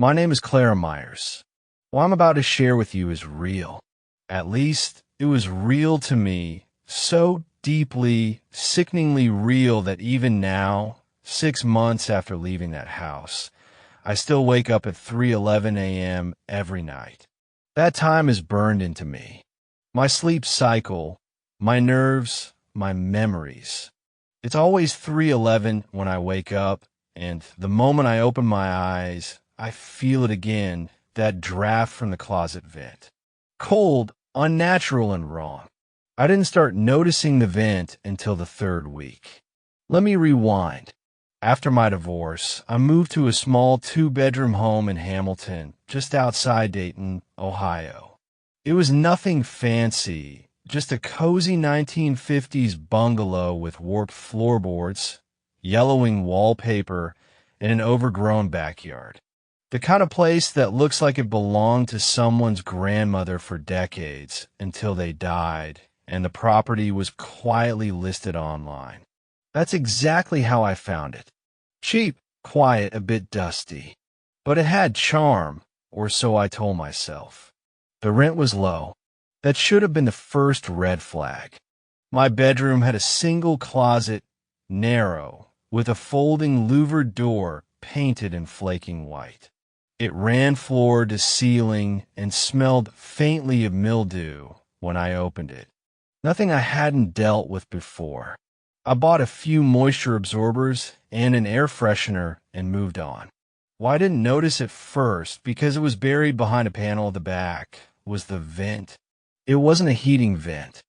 My name is Clara Myers. What I'm about to share with you is real. At least, it was real to me, so deeply, sickeningly real that even now, 6 months after leaving that house, I still wake up at 3:11 a.m. every night. That time is burned into me. My sleep cycle, my nerves, my memories. It's always 3:11 when I wake up, and the moment I open my eyes, I feel it again, that draft from the closet vent. Cold, unnatural, and wrong. I didn't start noticing the vent until the 3rd week. Let me rewind. After my divorce, I moved to a small 2-bedroom home in Hamilton, just outside Dayton, Ohio. It was nothing fancy, just a cozy 1950s bungalow with warped floorboards, yellowing wallpaper, and an overgrown backyard. The kind of place that looks like it belonged to someone's grandmother for decades until they died, and the property was quietly listed online. That's exactly how I found it. Cheap, quiet, a bit dusty. But it had charm, or so I told myself. The rent was low. That should have been the first red flag. My bedroom had a single closet, narrow, with a folding louvered door painted in flaking white. It ran floor to ceiling and smelled faintly of mildew when I opened it. Nothing I hadn't dealt with before. I bought a few moisture absorbers and an air freshener and moved on. Why I didn't notice at first, because it was buried behind a panel at the back, was the vent. It wasn't a heating vent.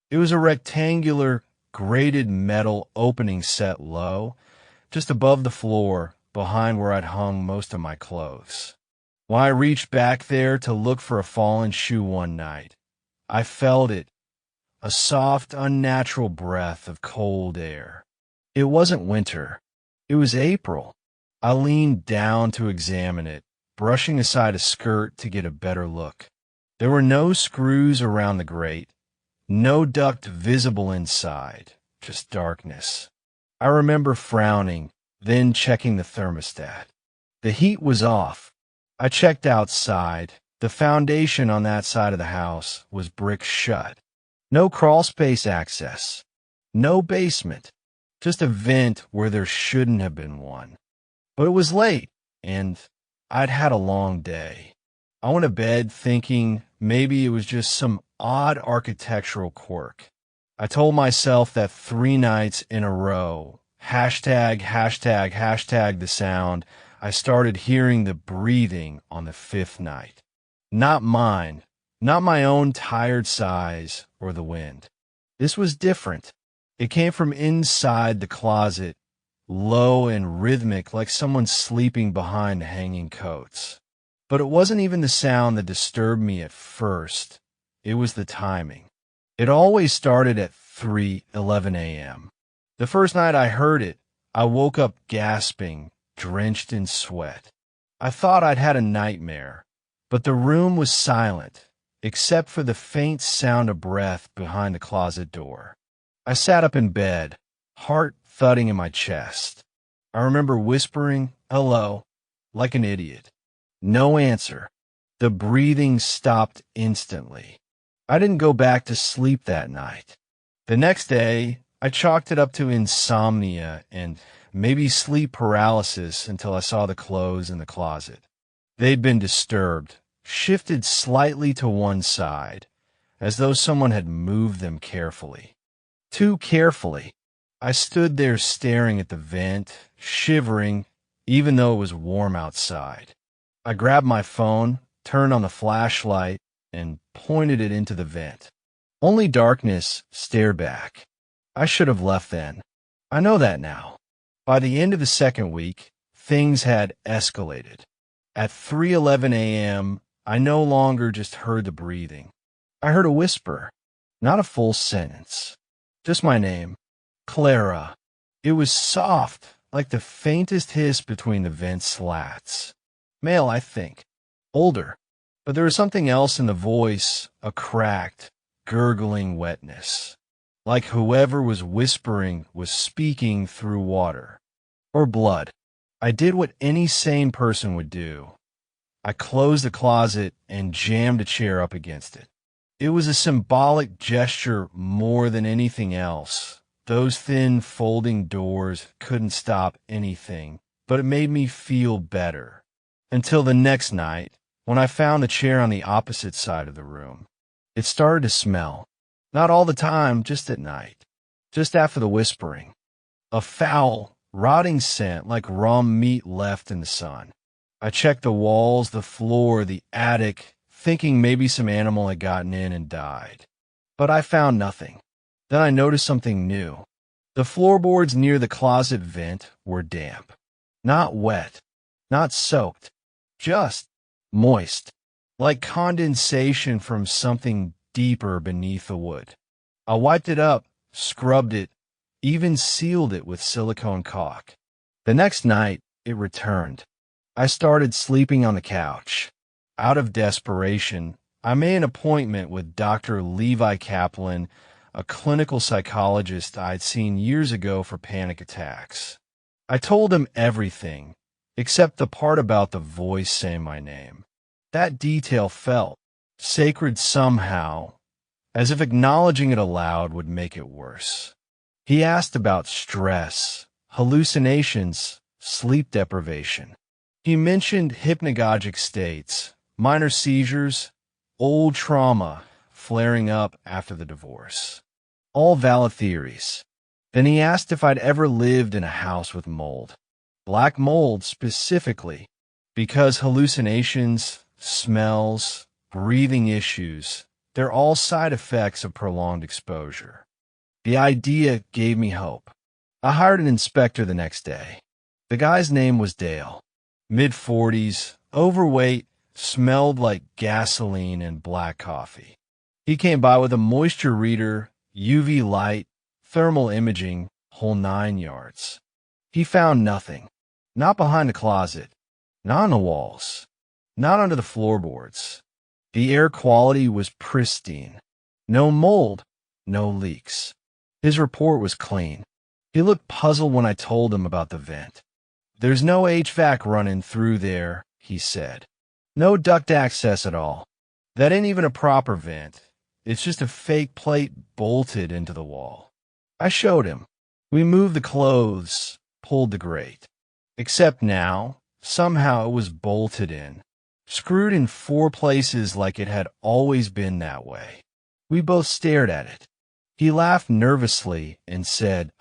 It was a rectangular, grated metal opening set low, just above the floor, behind where I'd hung most of my clothes. When I reached back there to look for a fallen shoe one night, I felt it, a soft, unnatural breath of cold air. It wasn't winter. It was April. I leaned down to examine it, brushing aside a skirt to get a better look. There were no screws around the grate, no duct visible inside, just darkness. I remember frowning, then checking the thermostat. The heat was off. I checked outside. The foundation on that side of the house was brick shut. No crawl space access. No basement. Just a vent where there shouldn't have been one. But it was late, and I'd had a long day. I went to bed thinking maybe it was just some odd architectural quirk. I told myself that 3 nights in a row, hashtag the sound, I started hearing the breathing on the 5th night. Not mine, not my own tired sighs or the wind. This was different. It came from inside the closet, low and rhythmic like someone sleeping behind hanging coats. But it wasn't even the sound that disturbed me at first. It was the timing. It always started at 3:11 a.m. The first night I heard it, I woke up gasping, drenched in sweat. I thought I'd had a nightmare, but the room was silent, except for the faint sound of breath behind the closet door. I sat up in bed, heart thudding in my chest. I remember whispering, "Hello," like an idiot. No answer. The breathing stopped instantly. I didn't go back to sleep that night. The next day, I chalked it up to insomnia and maybe sleep paralysis until I saw the clothes in the closet. They'd been disturbed, shifted slightly to one side, as though someone had moved them carefully. Too carefully. I stood there staring at the vent, shivering, even though it was warm outside. I grabbed my phone, turned on the flashlight, and pointed it into the vent. Only darkness stared back. I should have left then. I know that now. By the end of the 2nd week, things had escalated. At 3:11 a.m., I no longer just heard the breathing. I heard a whisper, not a full sentence. Just my name, Clara. It was soft, like the faintest hiss between the vent slats. Male, I think. Older. But there was something else in the voice, a cracked, gurgling wetness. Like whoever was whispering was speaking through water. Or blood. I did what any sane person would do. I closed the closet and jammed a chair up against it. It was a symbolic gesture more than anything else. Those thin folding doors couldn't stop anything, but it made me feel better. Until the next night, when I found the chair on the opposite side of the room. It started to smell. Not all the time, just at night. Just after the whispering. A foul, rotting scent like raw meat left in the sun. I checked the walls, the floor, the attic, thinking maybe some animal had gotten in and died. But I found nothing. Then I noticed something new. The floorboards near the closet vent were damp. Not wet. Not soaked. Just moist. Like condensation from something deeper beneath the wood. I wiped it up, scrubbed it, even sealed it with silicone caulk. The next night, it returned. I started sleeping on the couch. Out of desperation, I made an appointment with Dr. Levi Kaplan, a clinical psychologist I'd seen years ago for panic attacks. I told him everything, except the part about the voice saying my name. That detail felt sacred somehow, as if acknowledging it aloud would make it worse. He asked about stress, hallucinations, sleep deprivation. He mentioned hypnagogic states, minor seizures, old trauma flaring up after the divorce. All valid theories. Then he asked if I'd ever lived in a house with mold. Black mold specifically, because hallucinations, smells, breathing issues, they're all side effects of prolonged exposure. The idea gave me hope. I hired an inspector the next day. The guy's name was Dale. Mid-40s, overweight, smelled like gasoline and black coffee. He came by with a moisture reader, UV light, thermal imaging, whole 9 yards. He found nothing. Not behind the closet. Not on the walls. Not under the floorboards. The air quality was pristine. No mold, no leaks. His report was clean. He looked puzzled when I told him about the vent. There's no HVAC running through there, he said. No duct access at all. That ain't even a proper vent. It's just a fake plate bolted into the wall. I showed him. We moved the clothes, pulled the grate. Except now, somehow it was bolted in. Screwed in 4 places like it had always been that way. We both stared at it. He laughed nervously and said,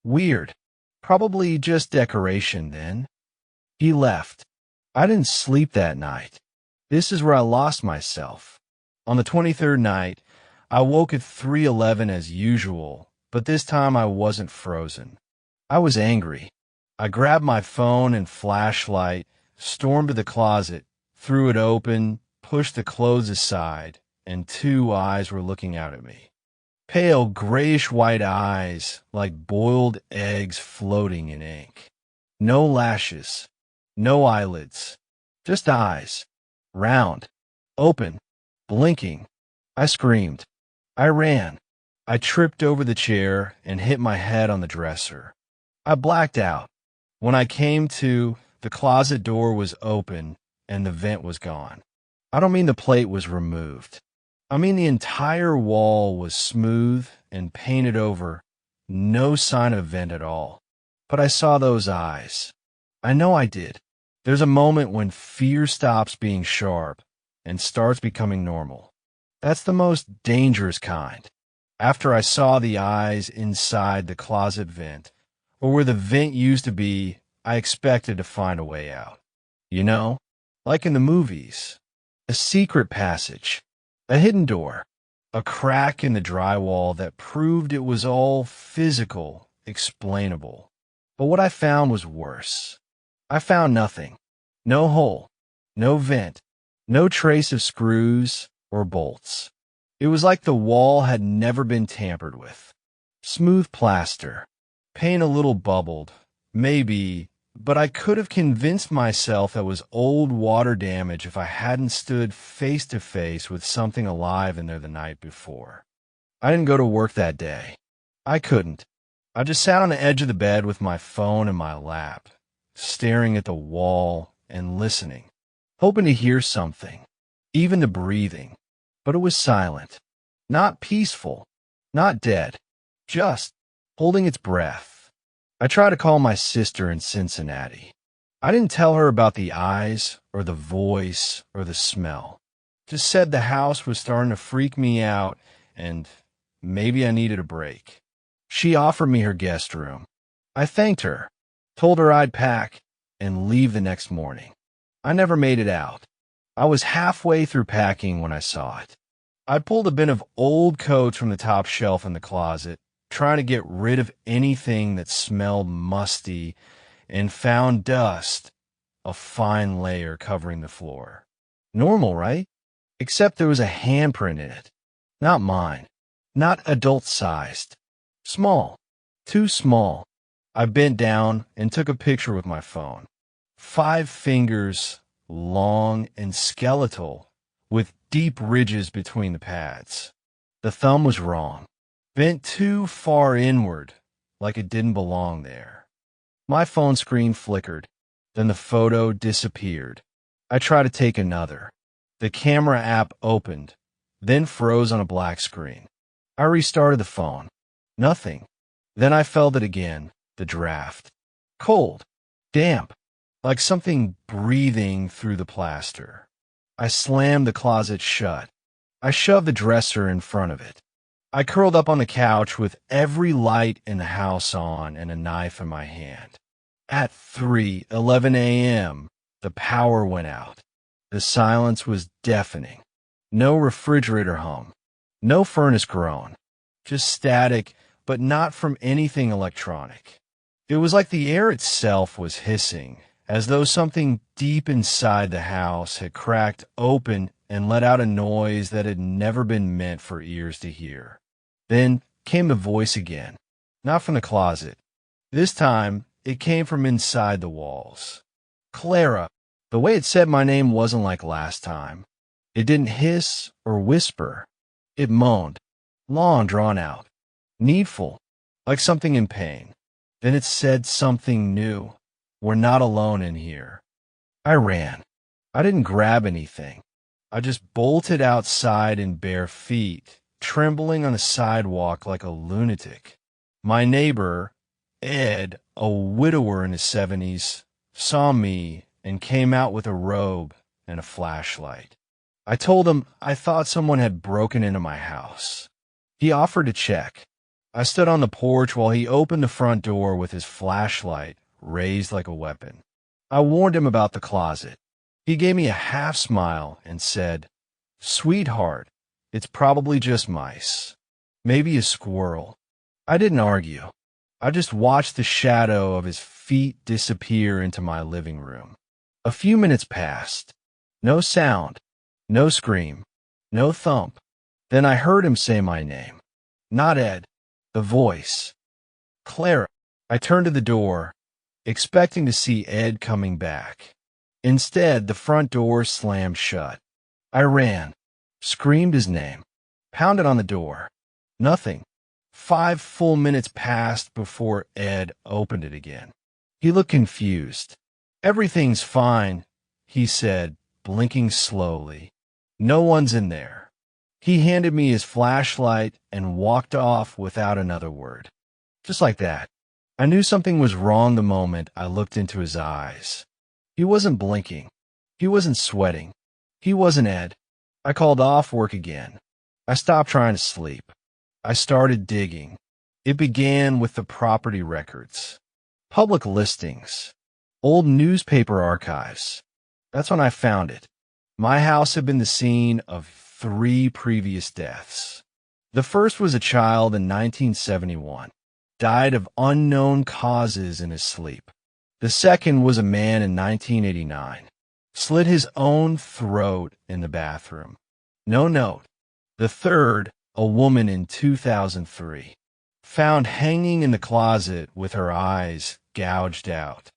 weird. Probably just decoration then. He left. I didn't sleep that night. This is where I lost myself. On the 23rd night, I woke at 3:11 as usual, but this time I wasn't frozen. I was angry. I grabbed my phone and flashlight, stormed to the closet, threw it open, pushed the clothes aside, and 2 eyes were looking out at me. Pale, grayish-white eyes, like boiled eggs floating in ink. No lashes, no eyelids, just eyes, round, open, blinking. I screamed. I ran. I tripped over the chair and hit my head on the dresser. I blacked out. When I came to, the closet door was open and the vent was gone. I don't mean the plate was removed. I mean the entire wall was smooth and painted over, no sign of vent at all. But I saw those eyes. I know I did. There's a moment when fear stops being sharp and starts becoming normal. That's the most dangerous kind. After I saw the eyes inside the closet vent, or where the vent used to be, I expected to find a way out. You know, like in the movies. A secret passage. A hidden door. A crack in the drywall that proved it was all physical, explainable. But what I found was worse. I found nothing. No hole. No vent. No trace of screws or bolts. It was like the wall had never been tampered with. Smooth plaster. Paint a little bubbled. Maybe, but I could have convinced myself that was old water damage if I hadn't stood face to face with something alive in there the night before. I didn't go to work that day. I couldn't. I just sat on the edge of the bed with my phone in my lap, staring at the wall and listening. hoping to hear something, even the breathing. But it was silent, not peaceful, not dead, just holding its breath. I tried to call my sister in Cincinnati. I didn't tell her about the eyes or the voice or the smell. Just said the house was starting to freak me out and maybe I needed a break. She offered me her guest room. I thanked her, told her I'd pack and leave the next morning. I never made it out. I was halfway through packing when I saw it. I pulled a bin of old coats from the top shelf in the closet, trying to get rid of anything that smelled musty, and found dust, a fine layer covering the floor. Normal, right? Except there was a handprint in it. Not mine. Not adult-sized. Small. Too small. I bent down and took a picture with my phone. 5 fingers, long and skeletal, with deep ridges between the pads. The thumb was wrong. Bent too far inward, like it didn't belong there. My phone screen flickered. Then the photo disappeared. I tried to take another. The camera app opened, then froze on a black screen. I restarted the phone. Nothing. Then I felt it again, the draft. Cold. Damp. Like something breathing through the plaster. I slammed the closet shut. I shoved the dresser in front of it. I curled up on the couch with every light in the house on and a knife in my hand. At 3:11 a.m., the power went out. The silence was deafening. No refrigerator hum. No furnace groan. Just static, but not from anything electronic. It was like the air itself was hissing, as though something deep inside the house had cracked open and let out a noise that had never been meant for ears to hear. Then came the voice again, not from the closet. This time, it came from inside the walls. Clara. The way it said my name wasn't like last time. It didn't hiss or whisper. It moaned, long drawn out, needful, like something in pain. Then it said something new. We're not alone in here. I ran. I didn't grab anything. I just bolted outside in bare feet, trembling on the sidewalk like a lunatic. My neighbor, Ed, a widower in his 70s, saw me and came out with a robe and a flashlight. I told him I thought someone had broken into my house. He offered to check. I stood on the porch while he opened the front door with his flashlight raised like a weapon. I warned him about the closet. He gave me a half smile and said, "Sweetheart, it's probably just mice. Maybe a squirrel." I didn't argue. I just watched the shadow of his feet disappear into my living room. A few minutes passed. No sound, no scream, no thump. Then I heard him say my name. Not Ed, the voice. Clara. I turned to the door, expecting to see Ed coming back. Instead, the front door slammed shut. I ran, screamed his name, pounded on the door. Nothing. 5 full minutes passed before Ed opened it again. He looked confused. "Everything's fine," he said, blinking slowly. "No one's in there." He handed me his flashlight and walked off without another word. Just like that. I knew something was wrong the moment I looked into his eyes. He wasn't blinking. He wasn't sweating. He wasn't Ed. I called off work again. I stopped trying to sleep. I started digging. It began with the property records, public listings, old newspaper archives. That's when I found it. My house had been the scene of 3 previous deaths. The first was a child in 1971, died of unknown causes in his sleep. The second was a man in 1989, slit his own throat in the bathroom. No note. The third, a woman in 2003, found hanging in the closet with her eyes gouged out.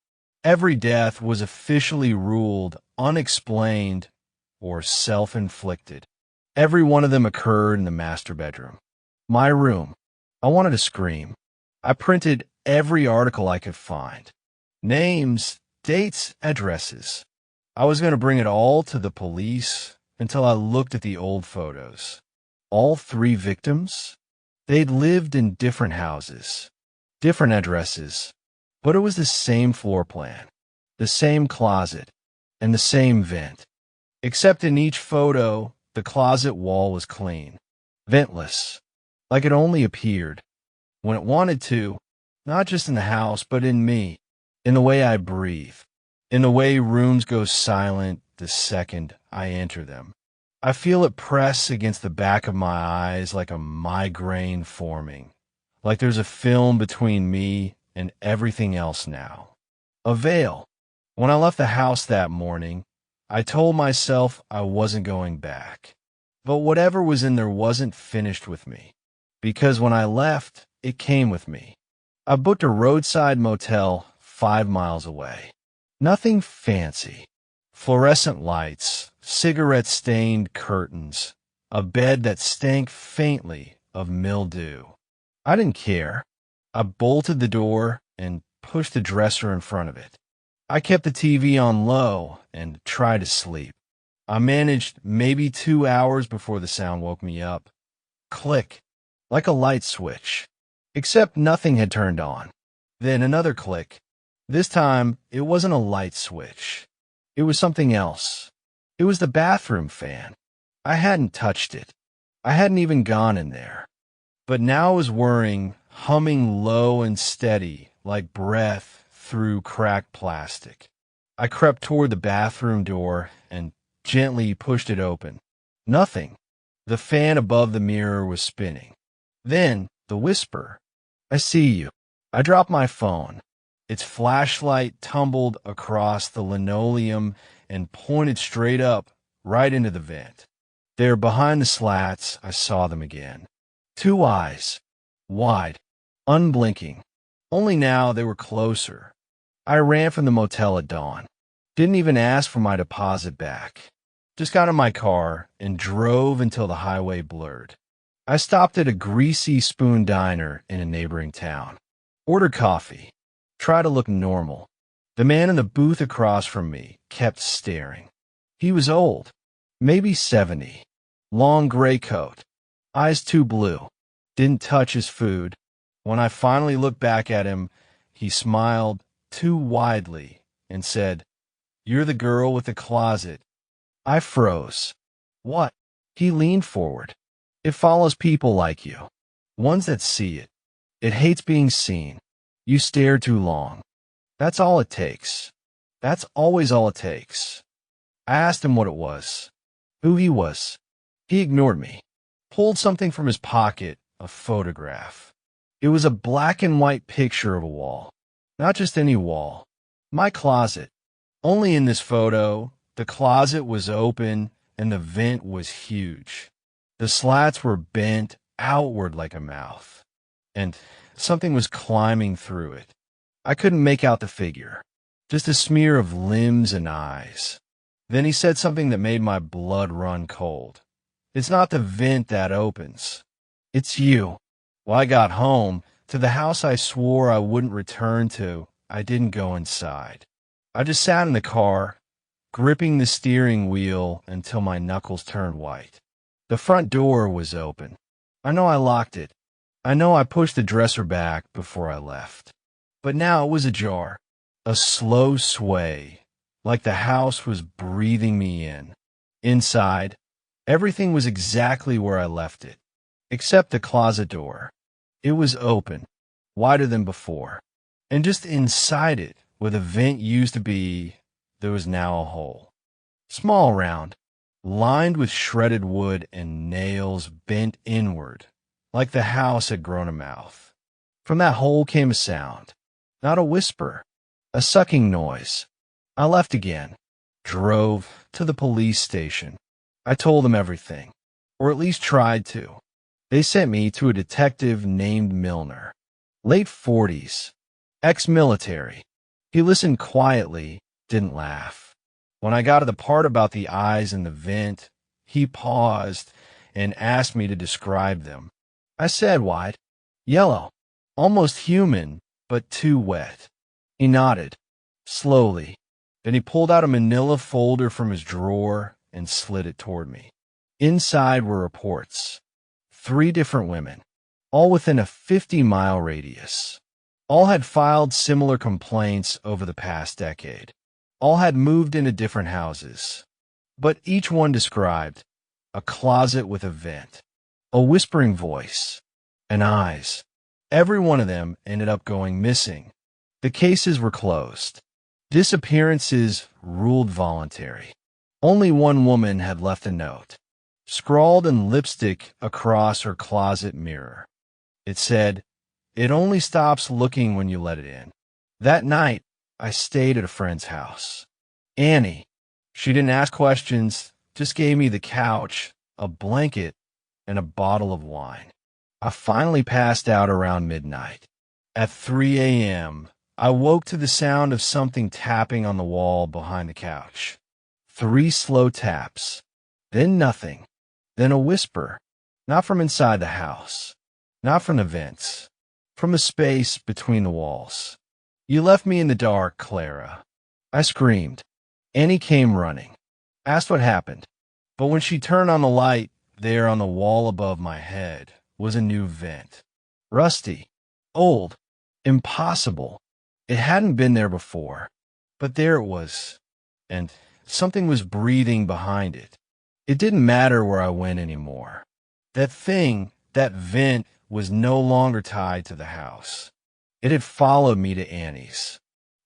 Every death was officially ruled unexplained or self-inflicted. Every one of them occurred in the master bedroom. My room. I wanted to scream. I printed every article I could find. Names, dates, addresses. I was going to bring it all to the police until I looked at the old photos. All three victims? They'd lived in different houses, different addresses, but it was the same floor plan, the same closet, and the same vent. Except in each photo, the closet wall was clean, ventless, like it only appeared when it wanted to, not just in the house, but in me, in the way I breathe, in the way rooms go silent the second I enter them. I feel it press against the back of my eyes like a migraine forming, like there's a film between me and everything else now. A veil. When I left the house that morning, I told myself I wasn't going back. But whatever was in there wasn't finished with me, because when I left, it came with me. I booked a roadside motel 5 miles away. Nothing fancy. Fluorescent lights, cigarette-stained curtains, a bed that stank faintly of mildew. I didn't care. I bolted the door and pushed the dresser in front of it. I kept the TV on low and tried to sleep. I managed maybe 2 hours before the sound woke me up. Click, like a light switch. Except nothing had turned on. Then another click. This time, it wasn't a light switch. It was something else. It was the bathroom fan. I hadn't touched it. I hadn't even gone in there. But now I was whirring, humming low and steady, like breath through cracked plastic. I crept toward the bathroom door and gently pushed it open. Nothing. The fan above the mirror was spinning. Then, the whisper. I see you. I dropped my phone. Its flashlight tumbled across the linoleum and pointed straight up, right into the vent. There, behind the slats, I saw them again. 2 eyes. Wide. Unblinking. Only now they were closer. I ran from the motel at dawn. Didn't even ask for my deposit back. Just got in my car and drove until the highway blurred. I stopped at a greasy spoon diner in a neighboring town. Ordered coffee. Tried to look normal. The man in the booth across from me kept staring. He was old, maybe 70. Long gray coat. Eyes too blue. Didn't touch his food. When I finally looked back at him, he smiled too widely and said, "You're the girl with the closet." I froze. What? He leaned forward. It follows people like you. Ones that see it. It hates being seen. You stare too long. That's all it takes. That's always all it takes. I asked him what it was. Who he was. He ignored me. Pulled something from his pocket, a photograph. It was a black and white picture of a wall. Not just any wall. My closet. Only in this photo, the closet was open and the vent was huge. The slats were bent outward like a mouth. And something was climbing through it. I couldn't make out the figure. Just a smear of limbs and eyes. Then he said something that made my blood run cold. It's not the vent that opens. It's you. When I got home, to the house I swore I wouldn't return to, I didn't go inside. I just sat in the car, gripping the steering wheel until my knuckles turned white. The front door was open. I know I locked it. I know I pushed the dresser back before I left. But now it was ajar. A slow sway, like the house was breathing me in. Inside, everything was exactly where I left it, except the closet door. It was open, wider than before. And just inside it, where the vent used to be, there was now a hole. Small round, lined with shredded wood and nails bent inward, like the house had grown a mouth. From that hole came a sound, not a whisper, a sucking noise. I left again, drove to the police station. I told them everything, or at least tried to. They sent me to a detective named Milner, late 40s, ex-military. He listened quietly, didn't laugh. When I got to the part about the eyes in the vent, he paused and asked me to describe them. I said wide, yellow, almost human, but too wet. He nodded, slowly, Then he pulled out a manila folder from his drawer and slid it toward me. Inside were reports. 3 different women, all within a 50-mile radius. All had filed similar complaints over the past decade. All had moved into different houses. But each one described a closet with a vent, a whispering voice, and eyes. Every one of them ended up going missing. The cases were closed. Disappearances ruled voluntary. Only one woman had left a note, scrawled in lipstick across her closet mirror. It said, "It only stops looking when you let it in." That night, I stayed at a friend's house. Annie. She didn't ask questions, just gave me the couch, a blanket, and a bottle of wine. I finally passed out around midnight. At 3 a.m., I woke to the sound of something tapping on the wall behind the couch. 3 slow taps. Then nothing. Then a whisper. Not from inside the house. Not from the vents. From a space between the walls. "You left me in the dark, Clara." I screamed. Annie came running. Asked what happened. But when she turned on the light, there on the wall above my head was a new vent. Rusty. Old. Impossible. It hadn't been there before. But there it was. And something was breathing behind it. It didn't matter where I went anymore. That thing, that vent, was no longer tied to the house. It had followed me to Annie's.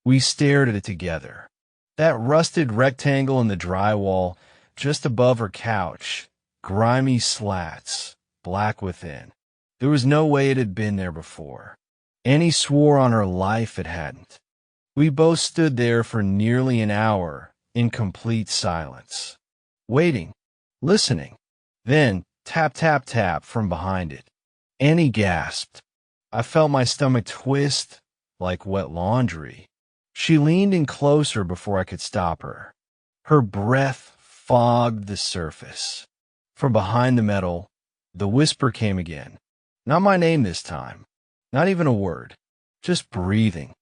We stared at it together. That rusted rectangle in the drywall just above her couch, grimy slats, black within. There was no way it had been there before. Annie swore on her life it hadn't. We both stood there for nearly an hour in complete silence, waiting, listening. Then, tap, tap, tap from behind it. Annie gasped. I felt my stomach twist like wet laundry. She leaned in closer before I could stop her. Her breath fogged the surface. From behind the metal, the whisper came again. Not my name this time. Not even a word. Just breathing.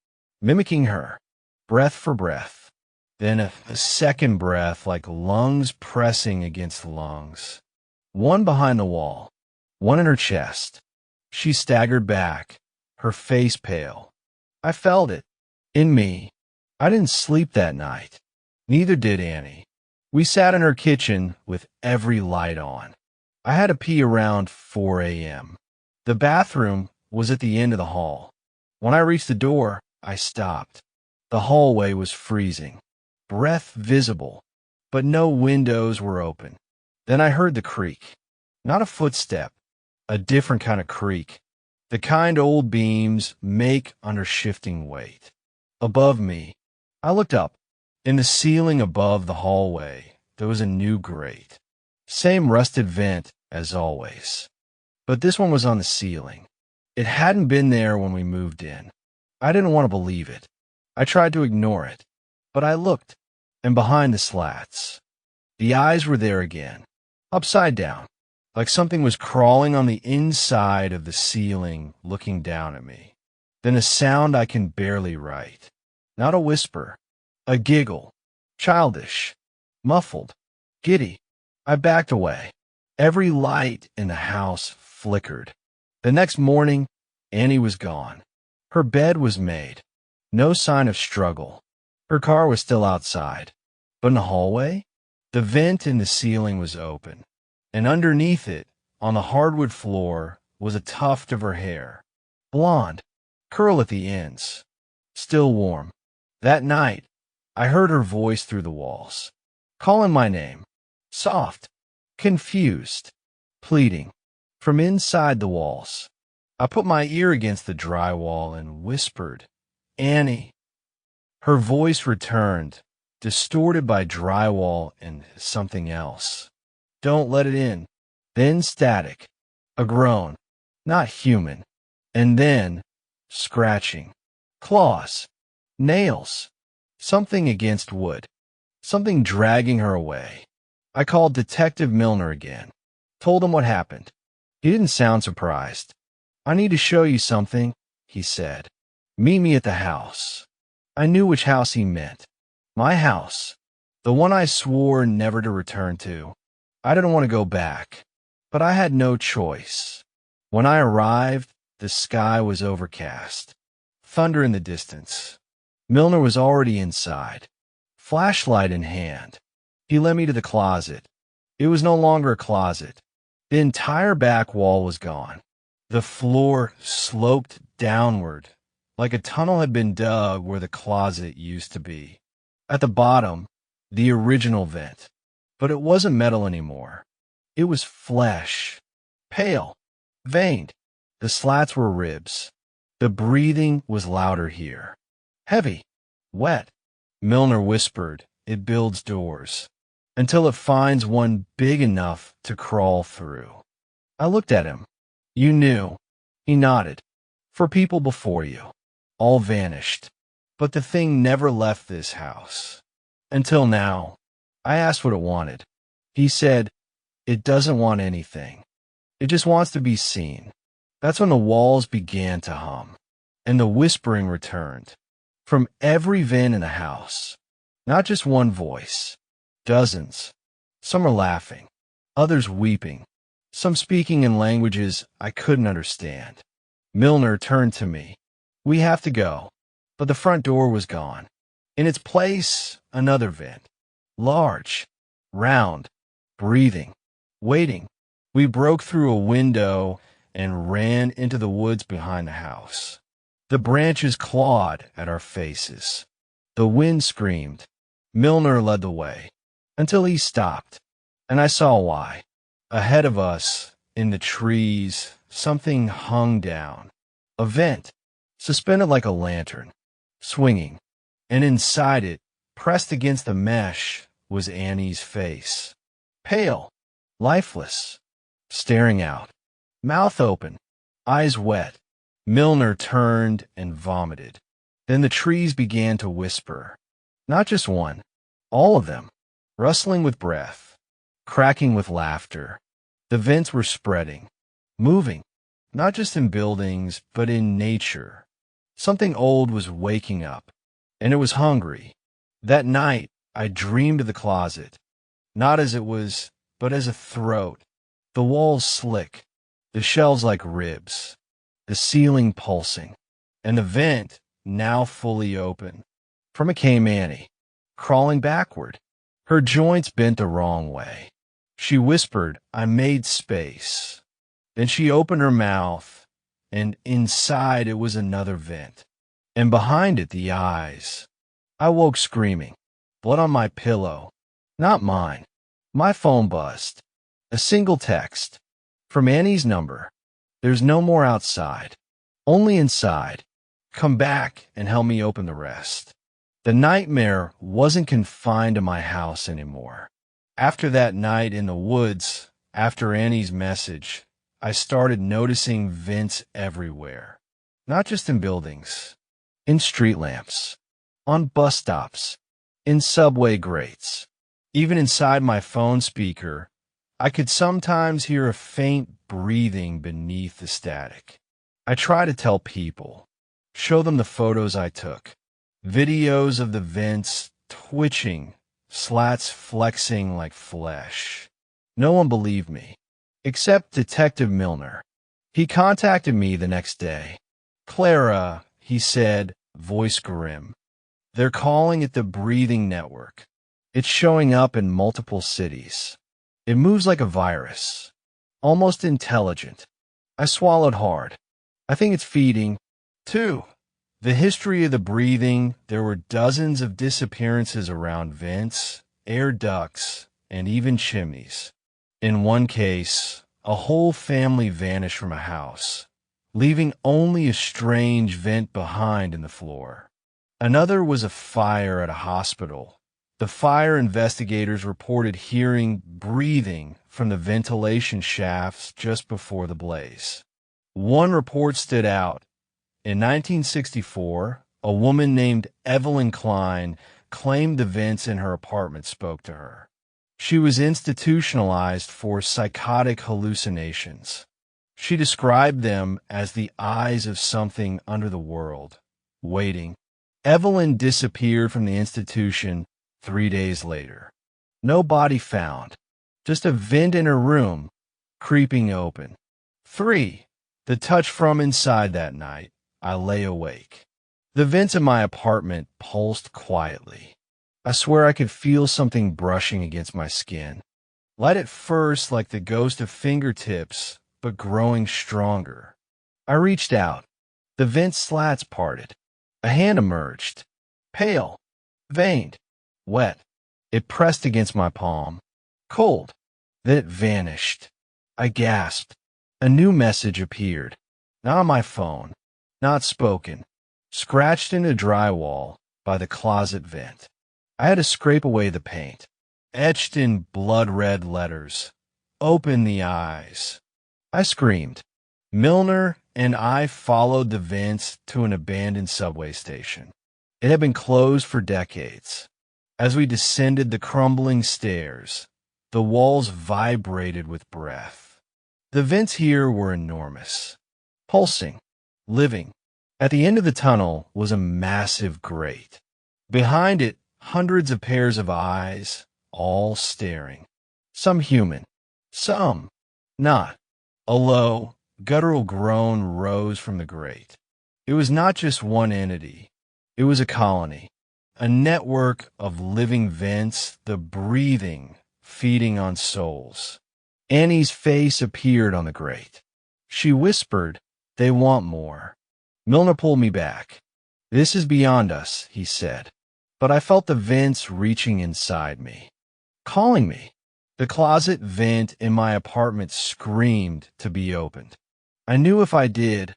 Mimicking her. Breath for breath. Then a second breath like lungs pressing against lungs. One behind the wall. One in her chest. She staggered back, her face pale. I felt it. In me. I didn't sleep that night. Neither did Annie. We sat in her kitchen with every light on. I had to pee around 4 a.m. The bathroom was at the end of the hall. When I reached the door, I stopped. The hallway was freezing. Breath visible, but no windows were open. Then I heard the creak. Not a footstep. A different kind of creak. The kind old beams make under shifting weight. Above me, I looked up. In the ceiling above the hallway, there was a new grate. Same rusted vent as always. But this one was on the ceiling. It hadn't been there when we moved in. I didn't want to believe it. I tried to ignore it. But I looked, and behind the slats, the eyes were there again, upside down, like something was crawling on the inside of the ceiling looking down at me. Then a sound I can barely write. Not a whisper, a giggle, childish, muffled, giddy. I backed away. Every light in the house flickered. The next morning, Annie was gone. Her bed was made. No sign of struggle. Her car was still outside. But in the hallway, the vent in the ceiling was open. And underneath it, on the hardwood floor, was a tuft of her hair. Blonde, curl at the ends. Still warm. That night, I heard her voice through the walls. Calling my name. Soft. Confused. Pleading. From inside the walls. I put my ear against the drywall and whispered, "Annie." Her voice returned, distorted by drywall and something else. "Don't let it in." Then static. A groan. Not human. And then scratching. Claws. Nails. Something against wood. Something dragging her away. I called Detective Milner again. Told him what happened. He didn't sound surprised. "I need to show you something," he said. "Meet me at the house." I knew which house he meant. My house. The one I swore never to return to. I didn't want to go back, but I had no choice. When I arrived, the sky was overcast. Thunder in the distance. Milner was already inside, flashlight in hand. He led me to the closet. It was no longer a closet. The entire back wall was gone. The floor sloped downward, like a tunnel had been dug where the closet used to be. At the bottom, the original vent. But it wasn't metal anymore. It was flesh, pale, veined. The slats were ribs. The breathing was louder here. Heavy, wet. Milner whispered, "It builds doors, until it finds one big enough to crawl through." I looked at him. "You knew." He nodded. "For people before you. All vanished. But the thing never left this house. Until now." I asked what it wanted. He said, "It doesn't want anything. It just wants to be seen." That's when the walls began to hum, and the whispering returned. From every vent in the house. Not just one voice. Dozens. Some are laughing. Others weeping. Some speaking in languages I couldn't understand. Milner turned to me. "We have to go." But the front door was gone. In its place, another vent. Large, round, breathing, waiting. We broke through a window and ran into the woods behind the house. The branches clawed at our faces. The wind screamed. Milner led the way, until he stopped, and I saw why. Ahead of us, in the trees, something hung down. A vent, suspended like a lantern, swinging, and inside it, pressed against the mesh, was Annie's face. Pale, lifeless, staring out, mouth open, eyes wet. Milner turned and vomited. Then the trees began to whisper. Not just one, all of them, rustling with breath, cracking with laughter. The vents were spreading, moving, not just in buildings, but in nature. Something old was waking up, and it was hungry. That night, I dreamed of the closet, not as it was, but as a throat. The walls slick, the shelves like ribs, the ceiling pulsing, and the vent now fully open. From it came Annie, crawling backward, her joints bent the wrong way. She whispered, "I made space." Then she opened her mouth, and inside it was another vent, and behind it the eyes. I woke screaming, blood on my pillow. Not mine. My phone buzzed. A single text. From Annie's number. "There's no more outside. Only inside. Come back and help me open the rest." The nightmare wasn't confined to my house anymore. After that night in the woods, after Annie's message, I started noticing vents everywhere. Not just in buildings. In street lamps. On bus stops. In subway grates. Even inside my phone speaker, I could sometimes hear a faint breathing beneath the static. I try to tell people, show them the photos I took, videos of the vents twitching, slats flexing like flesh. No one believed me, except Detective Milner. He contacted me the next day. "Clara," he said, voice grim. "They're calling it the breathing network. It's showing up in multiple cities. It moves like a virus, almost intelligent." I swallowed hard. I think it's feeding, too. The history of the breathing, there were dozens of disappearances around vents, air ducts, and even chimneys. In one case, a whole family vanished from a house, leaving only a strange vent behind in the floor. Another was a fire at a hospital. The fire investigators reported hearing breathing from the ventilation shafts just before the blaze. One report stood out. In 1964, a woman named Evelyn Klein claimed the vents in her apartment spoke to her. She was institutionalized for psychotic hallucinations. She described them as the eyes of something under the world, waiting. Evelyn disappeared from the institution 3 days later. No body found. Just a vent in her room, creeping open. 3. The touch from inside that night. I lay awake. The vents in my apartment pulsed quietly. I swear I could feel something brushing against my skin. Light at first like the ghost of fingertips, but growing stronger. I reached out. The vent slats parted. A hand emerged. Pale, veined, wet. It pressed against my palm. Cold. Then it vanished. I gasped. A new message appeared. Not on my phone. Not spoken. Scratched into drywall by the closet vent. I had to scrape away the paint. Etched in blood-red letters. Open the eyes. I screamed. Milner and I followed the vents to an abandoned subway station. It had been closed for decades. As we descended the crumbling stairs, the walls vibrated with breath. The vents here were enormous, pulsing, living. At the end of the tunnel was a massive grate. Behind it, hundreds of pairs of eyes, all staring. Some human, some not. A low, guttural groan rose from the grate. It was not just one entity. It was a colony, a network of living vents, the breathing, feeding on souls. Annie's face appeared on the grate. She whispered, "They want more." Milner pulled me back. "This is beyond us," he said. But I felt the vents reaching inside me, calling me. The closet vent in my apartment screamed to be opened. I knew if I did,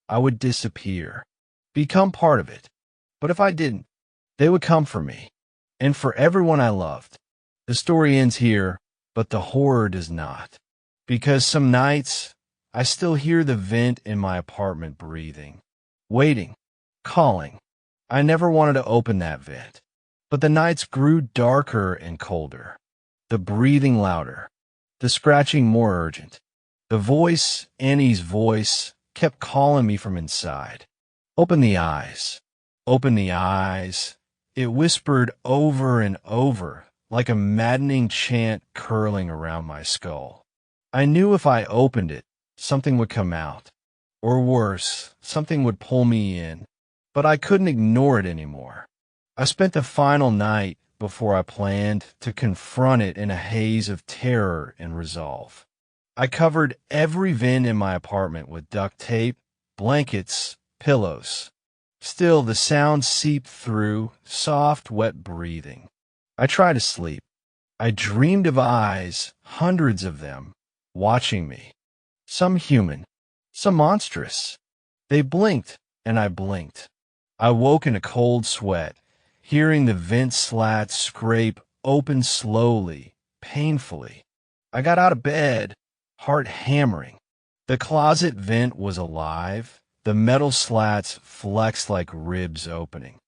I would disappear, become part of it. But if I didn't, they would come for me, and for everyone I loved. The story ends here, but the horror does not. Because some nights, I still hear the vent in my apartment breathing, waiting, calling. I never wanted to open that vent, but the nights grew darker and colder. The breathing louder, the scratching more urgent. The voice, Annie's voice, kept calling me from inside. Open the eyes. Open the eyes. It whispered over and over, like a maddening chant curling around my skull. I knew if I opened it, something would come out. Or worse, something would pull me in. But I couldn't ignore it anymore. I spent the final night before I planned to confront it in a haze of terror and resolve. I covered every vent in my apartment with duct tape, blankets, pillows. Still, the sound seeped through, soft, wet breathing. I tried to sleep. I dreamed of eyes, hundreds of them, watching me. Some human, some monstrous. They blinked, and I blinked. I woke in a cold sweat, hearing the vent slats scrape open slowly, painfully. I got out of bed, heart hammering. The closet vent was alive. The metal slats flexed like ribs opening.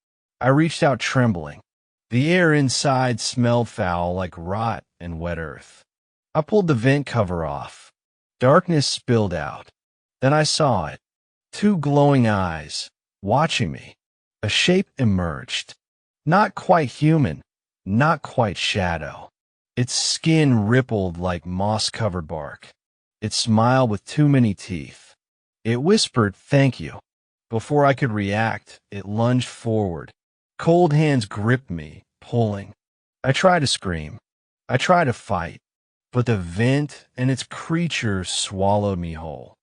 I reached out trembling. The air inside smelled foul like rot and wet earth. I pulled the vent cover off. Darkness spilled out. Then I saw it. 2 glowing eyes, watching me. A shape emerged. Not quite human, not quite shadow. Its skin rippled like moss-covered bark. It smiled with too many teeth. It whispered, "Thank you." Before I could react, it lunged forward. Cold hands gripped me, pulling. I tried to scream. I tried to fight. But the vent and its creature swallowed me whole.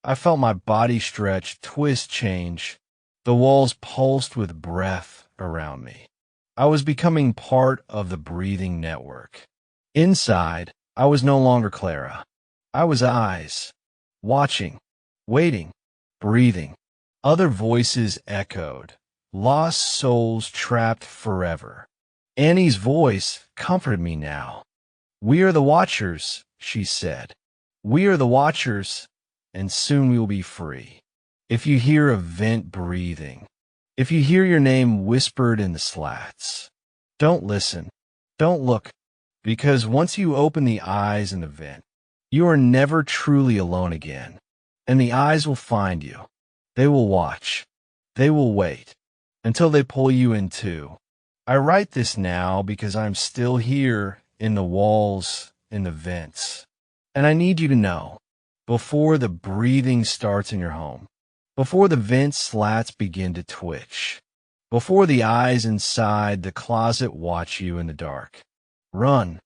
I felt my body stretch, twist, change. The walls pulsed with breath around me. I was becoming part of the breathing network. Inside, I was no longer Clara. I was eyes, watching, waiting, breathing. Other voices echoed, lost souls trapped forever. Annie's voice comforted me now. "We are the Watchers," she said. "We are the Watchers, and soon we will be free. If you hear a vent breathing, if you hear your name whispered in the slats, don't listen, don't look, because once you open the eyes in the vent, you are never truly alone again, and the eyes will find you. They will watch. They will wait until they pull you in too. I write this now because I'm still here in the walls, in the vents. And I need you to know, before the breathing starts in your home, before the vent slats begin to twitch, before the eyes inside the closet watch you in the dark, run.